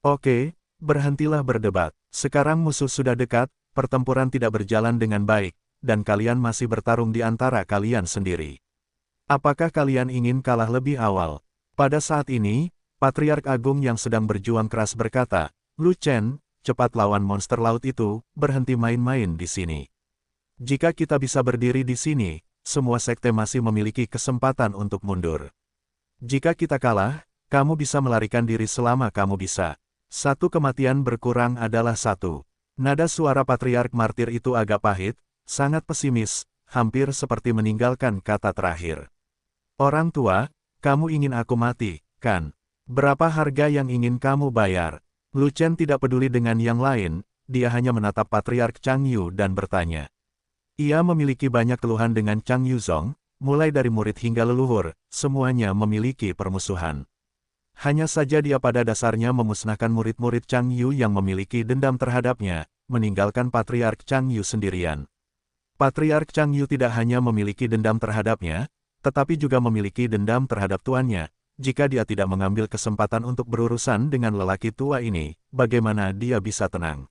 Oke, berhentilah berdebat, sekarang musuh sudah dekat, pertempuran tidak berjalan dengan baik, dan kalian masih bertarung di antara kalian sendiri. Apakah kalian ingin kalah lebih awal? Pada saat ini, Patriark Agung yang sedang berjuang keras berkata, Lu Chen, cepat lawan monster laut itu, berhenti main-main di sini. Jika kita bisa berdiri di sini, semua sekte masih memiliki kesempatan untuk mundur. Jika kita kalah, kamu bisa melarikan diri selama kamu bisa. Satu kematian berkurang adalah satu. Nada suara Patriark Martir itu agak pahit, sangat pesimis, hampir seperti meninggalkan kata terakhir. Orang tua, kamu ingin aku mati, kan? Berapa harga yang ingin kamu bayar? Lu Chen tidak peduli dengan yang lain, dia hanya menatap Patriark Chang Yu dan bertanya. Ia memiliki banyak keluhan dengan Chang Yuzong, mulai dari murid hingga leluhur, semuanya memiliki permusuhan. Hanya saja dia pada dasarnya memusnahkan murid-murid Chang Yu yang memiliki dendam terhadapnya, meninggalkan Patriark Chang Yu sendirian. Patriark Chang Yu tidak hanya memiliki dendam terhadapnya, tetapi juga memiliki dendam terhadap tuannya. Jika dia tidak mengambil kesempatan untuk berurusan dengan lelaki tua ini, bagaimana dia bisa tenang?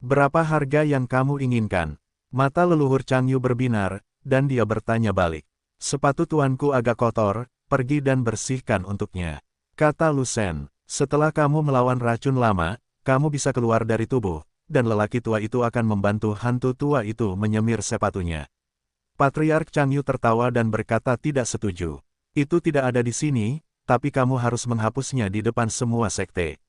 Berapa harga yang kamu inginkan? Mata leluhur Chang Yu berbinar, dan dia bertanya balik. Sepatu tuanku agak kotor, pergi dan bersihkan untuknya. Kata Lu Shen, setelah kamu melawan racun lama, kamu bisa keluar dari tubuh, dan lelaki tua itu akan membantu hantu tua itu menyemir sepatunya. Patriark Chang Yu tertawa dan berkata tidak setuju. Itu tidak ada di sini, tapi kamu harus menghapusnya di depan semua sekte.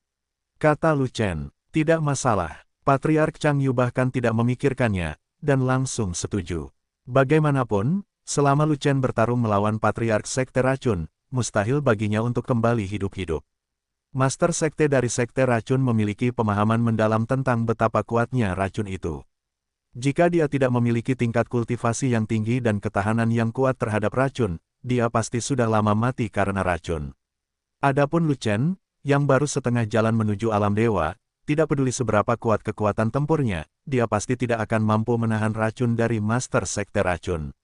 Kata Lu Chen, tidak masalah. Patriark Chang Yu bahkan tidak memikirkannya, dan langsung setuju. Bagaimanapun, selama Lu Chen bertarung melawan Patriark Sekte Racun, mustahil baginya untuk kembali hidup-hidup. Master Sekte dari Sekte Racun memiliki pemahaman mendalam tentang betapa kuatnya racun itu. Jika dia tidak memiliki tingkat kultivasi yang tinggi dan ketahanan yang kuat terhadap racun, dia pasti sudah lama mati karena racun. Adapun Lu Chen, yang baru setengah jalan menuju alam dewa, tidak peduli seberapa kuat kekuatan tempurnya, dia pasti tidak akan mampu menahan racun dari Master Sekte Racun.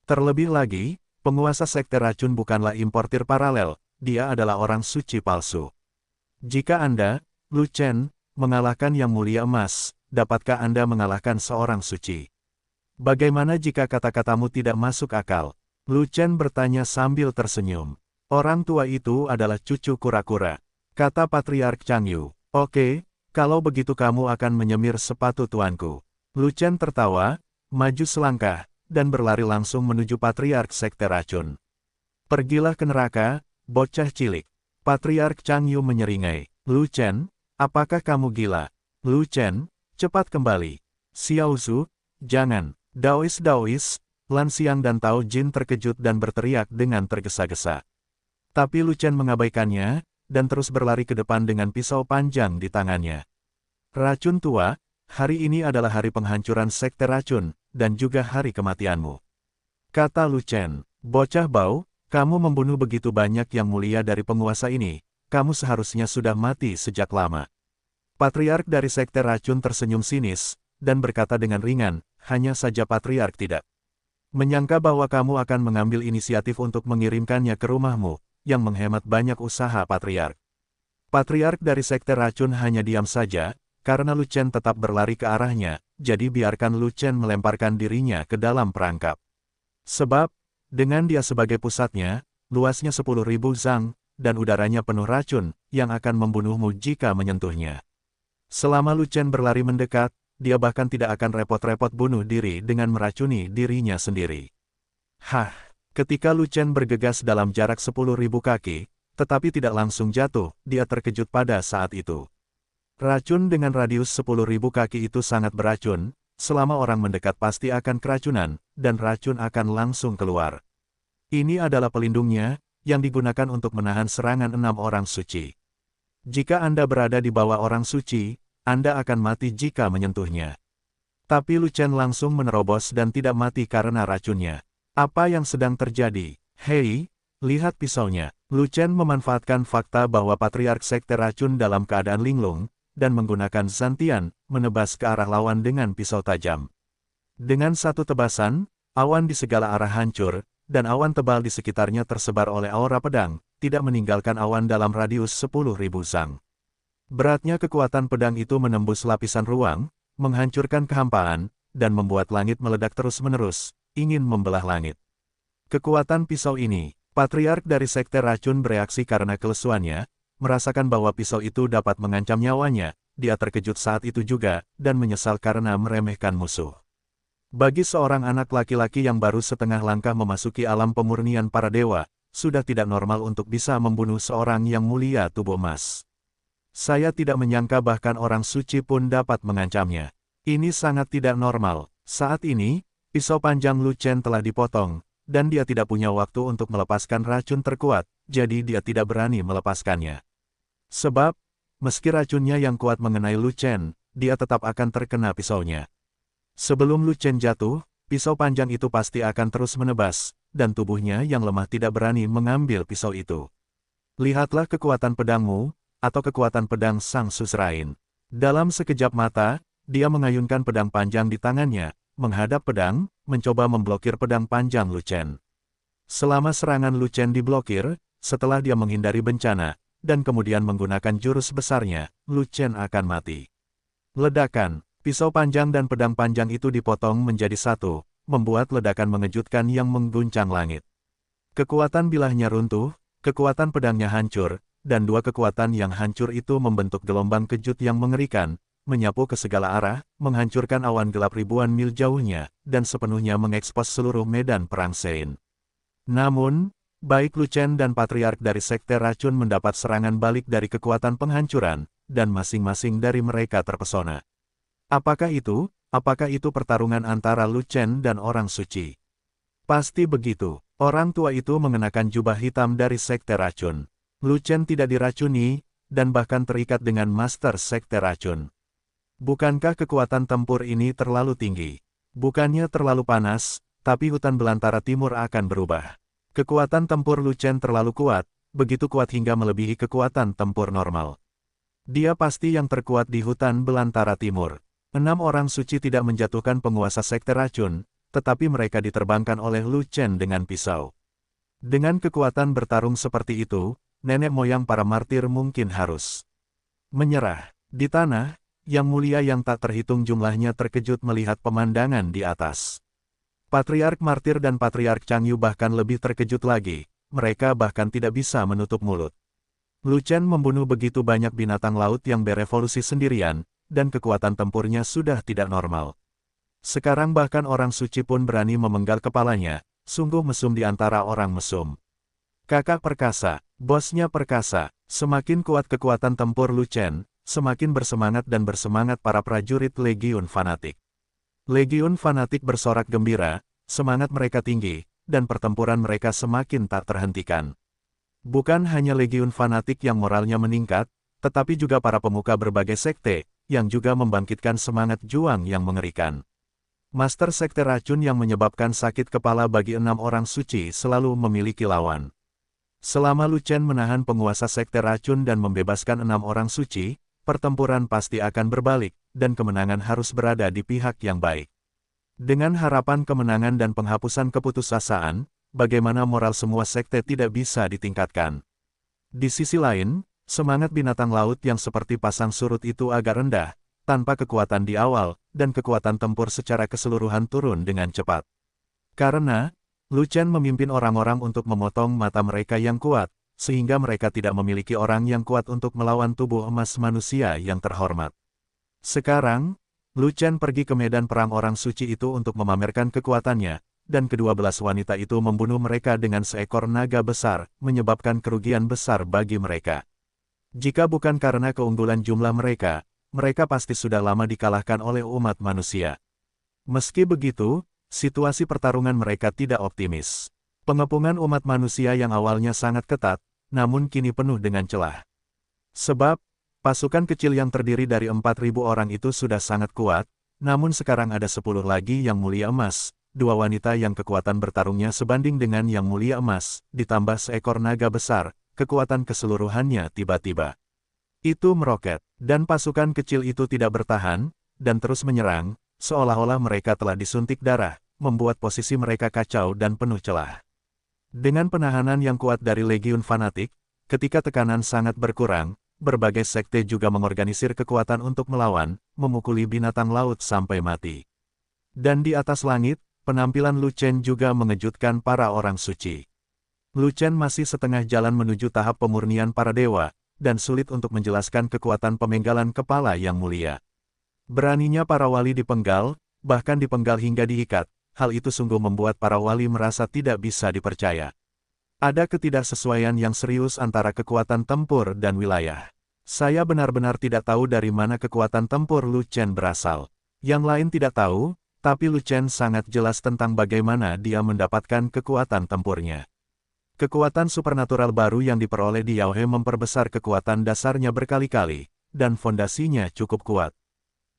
Terlebih lagi, penguasa Sekte Racun bukanlah importir paralel, dia adalah orang suci palsu. Jika Anda, Lu Chen, mengalahkan Yang Mulia Emas, dapatkah Anda mengalahkan seorang suci? Bagaimana jika kata-katamu tidak masuk akal? Lu Chen bertanya sambil tersenyum. Orang tua itu adalah cucu kura-kura, kata Patriark Changyu. Oke, kalau begitu kamu akan menyemir sepatu tuanku. Lu Chen tertawa, maju selangkah, dan berlari langsung menuju Patriark Sekte Racun. Pergilah ke neraka, bocah cilik. Patriark Changyu menyeringai. Lu Chen, apakah kamu gila? Lu Chen, cepat kembali. Xiao Zhu, jangan. Daois, Lan Xiang dan Tao Jin terkejut dan berteriak dengan tergesa-gesa. Tapi Lu Chen mengabaikannya, dan terus berlari ke depan dengan pisau panjang di tangannya. Racun tua, hari ini adalah hari penghancuran Sekte Racun, dan juga hari kematianmu. Kata Lu Chen, bocah bau, kamu membunuh begitu banyak yang mulia dari penguasa ini, kamu seharusnya sudah mati sejak lama. Patriark dari Sekte Racun tersenyum sinis, dan berkata dengan ringan, hanya saja Patriark tidak menyangka bahwa kamu akan mengambil inisiatif untuk mengirimkannya ke rumahmu, yang menghemat banyak usaha Patriark. Patriark dari Sekte Racun hanya diam saja, karena Lu Chen tetap berlari ke arahnya, jadi biarkan Lu Chen melemparkan dirinya ke dalam perangkap. Sebab, dengan dia sebagai pusatnya, luasnya 10.000 zang, dan udaranya penuh racun, yang akan membunuhmu jika menyentuhnya. Selama Lu Chen berlari mendekat, dia bahkan tidak akan repot-repot bunuh diri dengan meracuni dirinya sendiri. Hah! Ketika Lu Chen bergegas dalam jarak 10.000 kaki, tetapi tidak langsung jatuh, dia terkejut pada saat itu. Racun dengan radius 10.000 kaki itu sangat beracun, selama orang mendekat pasti akan keracunan, dan racun akan langsung keluar. Ini adalah pelindungnya, yang digunakan untuk menahan serangan 6 orang suci. Jika Anda berada di bawah orang suci, Anda akan mati jika menyentuhnya. Tapi Lu Chen langsung menerobos dan tidak mati karena racunnya. Apa yang sedang terjadi? Hei, lihat pisaunya. Lu Chen memanfaatkan fakta bahwa Patriark Sekte Racun dalam keadaan linglung, dan menggunakan Zantian, menebas ke arah lawan dengan pisau tajam. Dengan satu tebasan, awan di segala arah hancur, dan awan tebal di sekitarnya tersebar oleh aura pedang, tidak meninggalkan awan dalam radius 10.000 zang. Beratnya kekuatan pedang itu menembus lapisan ruang, menghancurkan kehampaan, dan membuat langit meledak terus-menerus, ingin membelah langit. Kekuatan pisau ini, Patriark dari Sekte Racun bereaksi karena kelesuannya, merasakan bahwa pisau itu dapat mengancam nyawanya, dia terkejut saat itu juga, dan menyesal karena meremehkan musuh. Bagi seorang anak laki-laki yang baru setengah langkah memasuki alam pemurnian para dewa, sudah tidak normal untuk bisa membunuh seorang yang mulia tubuh emas. Saya tidak menyangka bahkan orang suci pun dapat mengancamnya. Ini sangat tidak normal. Saat ini, pisau panjang Lu Chen telah dipotong, dan dia tidak punya waktu untuk melepaskan racun terkuat, jadi dia tidak berani melepaskannya. Sebab, meski racunnya yang kuat mengenai Lu Chen, dia tetap akan terkena pisaunya. Sebelum Lu Chen jatuh, pisau panjang itu pasti akan terus menebas, dan tubuhnya yang lemah tidak berani mengambil pisau itu. Lihatlah kekuatan pedangmu, atau kekuatan pedang Sang Suzerain. Dalam sekejap mata, dia mengayunkan pedang panjang di tangannya, menghadap pedang, mencoba memblokir pedang panjang Lu Chen. Selama serangan Lu Chen diblokir, setelah dia menghindari bencana, dan kemudian menggunakan jurus besarnya, Lu Chen akan mati. Ledakan, pisau panjang dan pedang panjang itu dipotong menjadi satu, membuat ledakan mengejutkan yang mengguncang langit. Kekuatan bilahnya runtuh, kekuatan pedangnya hancur, dan dua kekuatan yang hancur itu membentuk gelombang kejut yang mengerikan, menyapu ke segala arah, menghancurkan awan gelap ribuan mil jauhnya, dan sepenuhnya mengekspos seluruh medan perang Sein. Namun, baik Lu Chen dan Patriark dari Sekte Racun mendapat serangan balik dari kekuatan penghancuran, dan masing-masing dari mereka terpesona. Apakah itu pertarungan antara Lu Chen dan orang suci? Pasti begitu. Orang tua itu mengenakan jubah hitam dari Sekte Racun. Lu Chen tidak diracuni, dan bahkan terikat dengan Master Sekte Racun. Bukankah kekuatan tempur ini terlalu tinggi? Bukannya terlalu panas, tapi hutan belantara timur akan berubah. Kekuatan tempur Lu Chen terlalu kuat, begitu kuat hingga melebihi kekuatan tempur normal. Dia pasti yang terkuat di hutan belantara timur. 6 orang suci tidak menjatuhkan penguasa sekte racun, tetapi mereka diterbangkan oleh Lu Chen dengan pisau. Dengan kekuatan bertarung seperti itu, nenek moyang para martir mungkin harus menyerah. Di tanah, Yang Mulia yang tak terhitung jumlahnya terkejut melihat pemandangan di atas. Patriark Martir dan Patriark Changyu bahkan lebih terkejut lagi, mereka bahkan tidak bisa menutup mulut. Lu Chen membunuh begitu banyak binatang laut yang berevolusi sendirian, dan kekuatan tempurnya sudah tidak normal. Sekarang bahkan orang suci pun berani memenggal kepalanya, sungguh mesum di antara orang mesum. Kakak perkasa, bosnya perkasa, semakin kuat kekuatan tempur Lu Chen, semakin bersemangat dan bersemangat para prajurit Legiun Fanatik. Legiun Fanatik bersorak gembira, semangat mereka tinggi, dan pertempuran mereka semakin tak terhentikan. Bukan hanya Legiun Fanatik yang moralnya meningkat, tetapi juga para pemuka berbagai sekte, yang juga membangkitkan semangat juang yang mengerikan. Master sekte racun yang menyebabkan sakit kepala bagi 6 orang suci selalu memiliki lawan. Selama Lu Chen menahan penguasa sekte racun dan membebaskan 6 orang suci, pertempuran pasti akan berbalik, dan kemenangan harus berada di pihak yang baik. Dengan harapan kemenangan dan penghapusan keputusasaan, bagaimana moral semua sekte tidak bisa ditingkatkan. Di sisi lain, semangat binatang laut yang seperti pasang surut itu agak rendah, tanpa kekuatan di awal, dan kekuatan tempur secara keseluruhan turun dengan cepat. Karena, Lu Chen memimpin orang-orang untuk memotong mata mereka yang kuat, sehingga mereka tidak memiliki orang yang kuat untuk melawan tubuh emas manusia yang terhormat. Sekarang, Lu Chen pergi ke medan perang orang suci itu untuk memamerkan kekuatannya, dan ke-12 wanita itu membunuh mereka dengan seekor naga besar, menyebabkan kerugian besar bagi mereka. Jika bukan karena keunggulan jumlah mereka, mereka pasti sudah lama dikalahkan oleh umat manusia. Meski begitu, situasi pertarungan mereka tidak optimis. Pengepungan umat manusia yang awalnya sangat ketat, namun kini penuh dengan celah. Sebab, pasukan kecil yang terdiri dari 4.000 orang itu sudah sangat kuat, namun sekarang ada 10 lagi Yang Mulia Emas, 2 wanita yang kekuatan bertarungnya sebanding dengan Yang Mulia Emas, ditambah seekor naga besar, kekuatan keseluruhannya tiba-tiba itu meroket, dan pasukan kecil itu tidak bertahan, dan terus menyerang, seolah-olah mereka telah disuntik darah, membuat posisi mereka kacau dan penuh celah. Dengan penahanan yang kuat dari Legiun Fanatik, ketika tekanan sangat berkurang, berbagai sekte juga mengorganisir kekuatan untuk melawan, memukuli binatang laut sampai mati. Dan di atas langit, penampilan Lu Chen juga mengejutkan para orang suci. Lu Chen masih setengah jalan menuju tahap pemurnian para dewa, dan sulit untuk menjelaskan kekuatan pemenggalan kepala yang mulia. Beraninya para wali dipenggal, bahkan dipenggal hingga diikat, hal itu sungguh membuat para wali merasa tidak bisa dipercaya. Ada ketidaksesuaian yang serius antara kekuatan tempur dan wilayah. Saya benar-benar tidak tahu dari mana kekuatan tempur Lu Chen berasal. Yang lain tidak tahu, tapi Lu Chen sangat jelas tentang bagaimana dia mendapatkan kekuatan tempurnya. Kekuatan supernatural baru yang diperoleh di Yao He memperbesar kekuatan dasarnya berkali-kali, dan fondasinya cukup kuat.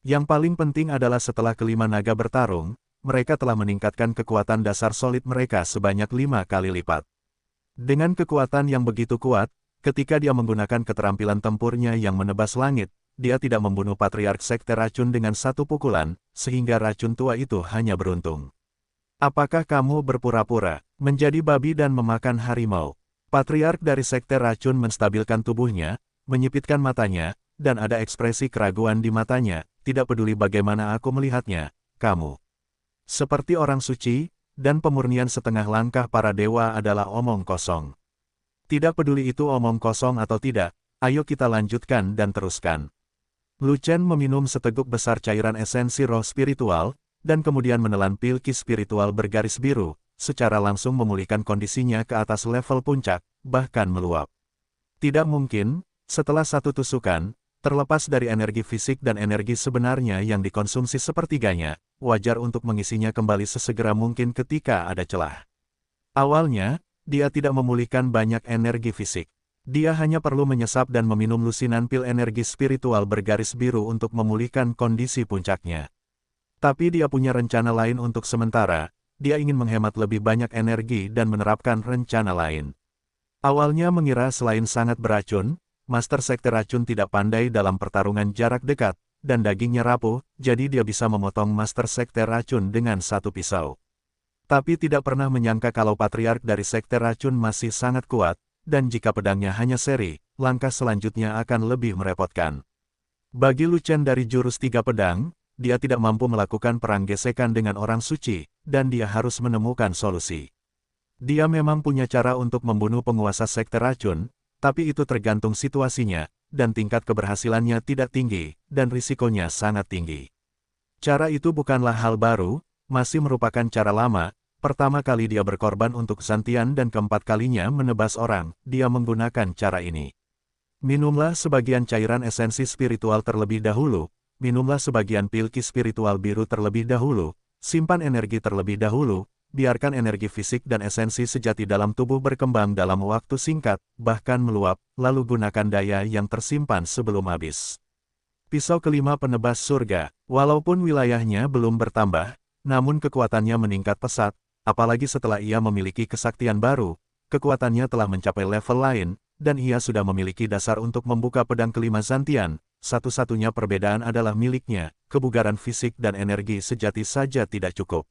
Yang paling penting adalah setelah kelima naga bertarung, mereka telah meningkatkan kekuatan dasar solid mereka sebanyak 5 kali lipat. Dengan kekuatan yang begitu kuat, ketika dia menggunakan keterampilan tempurnya yang menebas langit, dia tidak membunuh Patriark Sekte Racun dengan satu pukulan, sehingga racun tua itu hanya beruntung. Apakah kamu berpura-pura menjadi babi dan memakan harimau? Patriark dari Sekte Racun menstabilkan tubuhnya, menyipitkan matanya, dan ada ekspresi keraguan di matanya, tidak peduli bagaimana aku melihatnya, kamu seperti orang suci, dan pemurnian setengah langkah para dewa adalah omong kosong. Tidak peduli itu omong kosong atau tidak, ayo kita lanjutkan dan teruskan. Lu Chen meminum seteguk besar cairan esensi roh spiritual, dan kemudian menelan pil ki spiritual bergaris biru, secara langsung memulihkan kondisinya ke atas level puncak, bahkan meluap. Tidak mungkin, setelah satu tusukan, terlepas dari energi fisik dan energi sebenarnya yang dikonsumsi sepertiganya, wajar untuk mengisinya kembali sesegera mungkin ketika ada celah. Awalnya, dia tidak memulihkan banyak energi fisik. Dia hanya perlu menyesap dan meminum lusinan pil energi spiritual bergaris biru untuk memulihkan kondisi puncaknya. Tapi dia punya rencana lain untuk sementara, dia ingin menghemat lebih banyak energi dan menerapkan rencana lain. Awalnya mengira selain sangat beracun, Master Sekte Racun tidak pandai dalam pertarungan jarak dekat, dan dagingnya rapuh, jadi dia bisa memotong Master Sekte Racun dengan satu pisau. Tapi tidak pernah menyangka kalau Patriark dari Sekte Racun masih sangat kuat, dan jika pedangnya hanya seri, langkah selanjutnya akan lebih merepotkan. Bagi Lu Chen dari jurus 3 pedang, dia tidak mampu melakukan perang gesekan dengan orang suci, dan dia harus menemukan solusi. Dia memang punya cara untuk membunuh penguasa Sekte Racun, tapi itu tergantung situasinya, dan tingkat keberhasilannya tidak tinggi, dan risikonya sangat tinggi. Cara itu bukanlah hal baru, masih merupakan cara lama. Pertama kali dia berkorban untuk Zantian dan keempat kalinya menebas orang, dia menggunakan cara ini. Minumlah sebagian cairan esensi spiritual terlebih dahulu, minumlah sebagian pil ki spiritual biru terlebih dahulu, simpan energi terlebih dahulu, biarkan energi fisik dan esensi sejati dalam tubuh berkembang dalam waktu singkat, bahkan meluap, lalu gunakan daya yang tersimpan sebelum habis. Pisau kelima penebas surga, walaupun wilayahnya belum bertambah, namun kekuatannya meningkat pesat, apalagi setelah ia memiliki kesaktian baru, kekuatannya telah mencapai level lain, dan ia sudah memiliki dasar untuk membuka pedang kelima Zantian. Satu-satunya perbedaan adalah miliknya, kebugaran fisik dan energi sejati saja tidak cukup.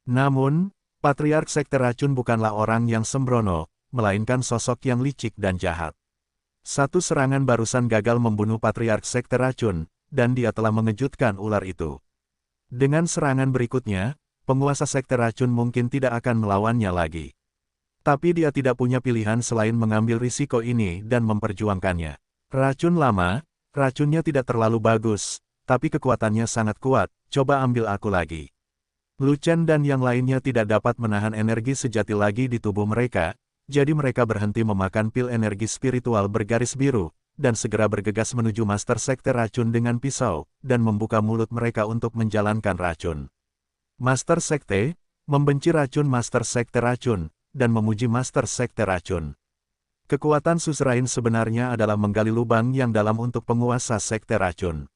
Namun, Patriark Sekte Racun bukanlah orang yang sembrono, melainkan sosok yang licik dan jahat. Satu serangan barusan gagal membunuh Patriark Sekte Racun, dan dia telah mengejutkan ular itu. Dengan serangan berikutnya, penguasa Sekte Racun mungkin tidak akan melawannya lagi. Tapi dia tidak punya pilihan selain mengambil risiko ini dan memperjuangkannya. Racun lama, racunnya tidak terlalu bagus, tapi kekuatannya sangat kuat, coba ambil aku lagi. Lu Chen dan yang lainnya tidak dapat menahan energi sejati lagi di tubuh mereka, jadi mereka berhenti memakan pil energi spiritual bergaris biru, dan segera bergegas menuju Master Sekte Racun dengan pisau, dan membuka mulut mereka untuk menjalankan racun. Master Sekte membenci racun Master Sekte Racun, dan memuji Master Sekte Racun. Kekuatan suzerain sebenarnya adalah menggali lubang yang dalam untuk penguasa Sekte Racun.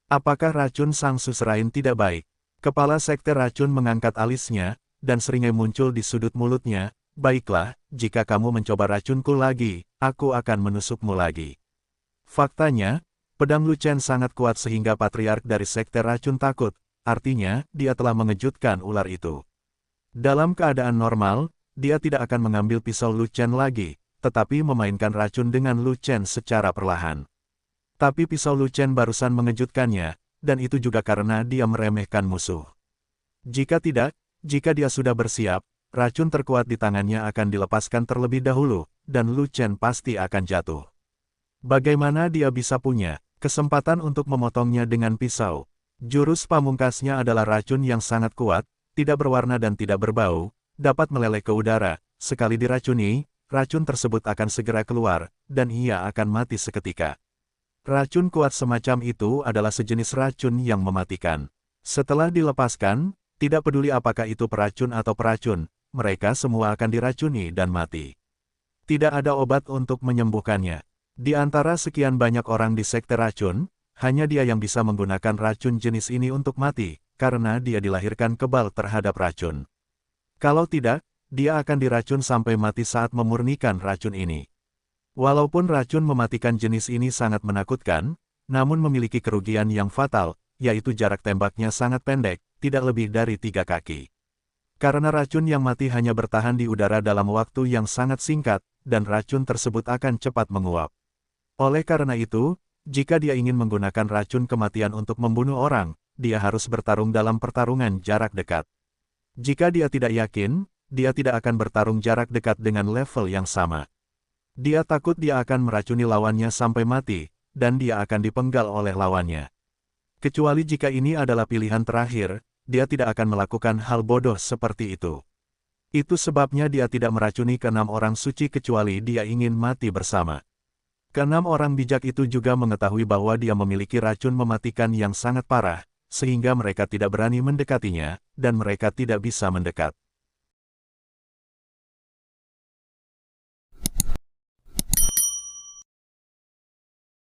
Apakah racun sang suzerain tidak baik? Kepala Sekte Racun mengangkat alisnya, dan seringai muncul di sudut mulutnya. Baiklah, jika kamu mencoba racunku lagi, aku akan menusukmu lagi. Faktanya, pedang Lu Chen sangat kuat sehingga Patriark dari Sekte Racun takut, artinya, dia telah mengejutkan ular itu. Dalam keadaan normal, dia tidak akan mengambil pisau Lu Chen lagi, tetapi memainkan racun dengan Lu Chen secara perlahan. Tapi pisau Lu Chen barusan mengejutkannya, dan itu juga karena dia meremehkan musuh. Jika tidak, jika dia sudah bersiap, racun terkuat di tangannya akan dilepaskan terlebih dahulu, dan Lu Chen pasti akan jatuh. Bagaimana dia bisa punya kesempatan untuk memotongnya dengan pisau? Jurus pamungkasnya adalah racun yang sangat kuat, tidak berwarna dan tidak berbau, dapat meleleh ke udara. Sekali diracuni, racun tersebut akan segera keluar, dan ia akan mati seketika. Racun kuat semacam itu adalah sejenis racun yang mematikan. Setelah dilepaskan, tidak peduli apakah itu peracun atau peracun, mereka semua akan diracuni dan mati. Tidak ada obat untuk menyembuhkannya. Di antara sekian banyak orang di Sekte Racun, hanya dia yang bisa menggunakan racun jenis ini untuk mati, karena dia dilahirkan kebal terhadap racun. Kalau tidak, dia akan diracun sampai mati saat memurnikan racun ini. Walaupun racun mematikan jenis ini sangat menakutkan, namun memiliki kerugian yang fatal, yaitu jarak tembaknya sangat pendek, tidak lebih dari 3 kaki. Karena racun yang mati hanya bertahan di udara dalam waktu yang sangat singkat, dan racun tersebut akan cepat menguap. Oleh karena itu, jika dia ingin menggunakan racun kematian untuk membunuh orang, dia harus bertarung dalam pertarungan jarak dekat. Jika dia tidak yakin, dia tidak akan bertarung jarak dekat dengan level yang sama. Dia takut dia akan meracuni lawannya sampai mati, dan dia akan dipenggal oleh lawannya. Kecuali jika ini adalah pilihan terakhir, dia tidak akan melakukan hal bodoh seperti itu. Itu sebabnya dia tidak meracuni ke-6 orang suci kecuali dia ingin mati bersama. Ke-6 orang bijak itu juga mengetahui bahwa dia memiliki racun mematikan yang sangat parah, sehingga mereka tidak berani mendekatinya, dan mereka tidak bisa mendekat.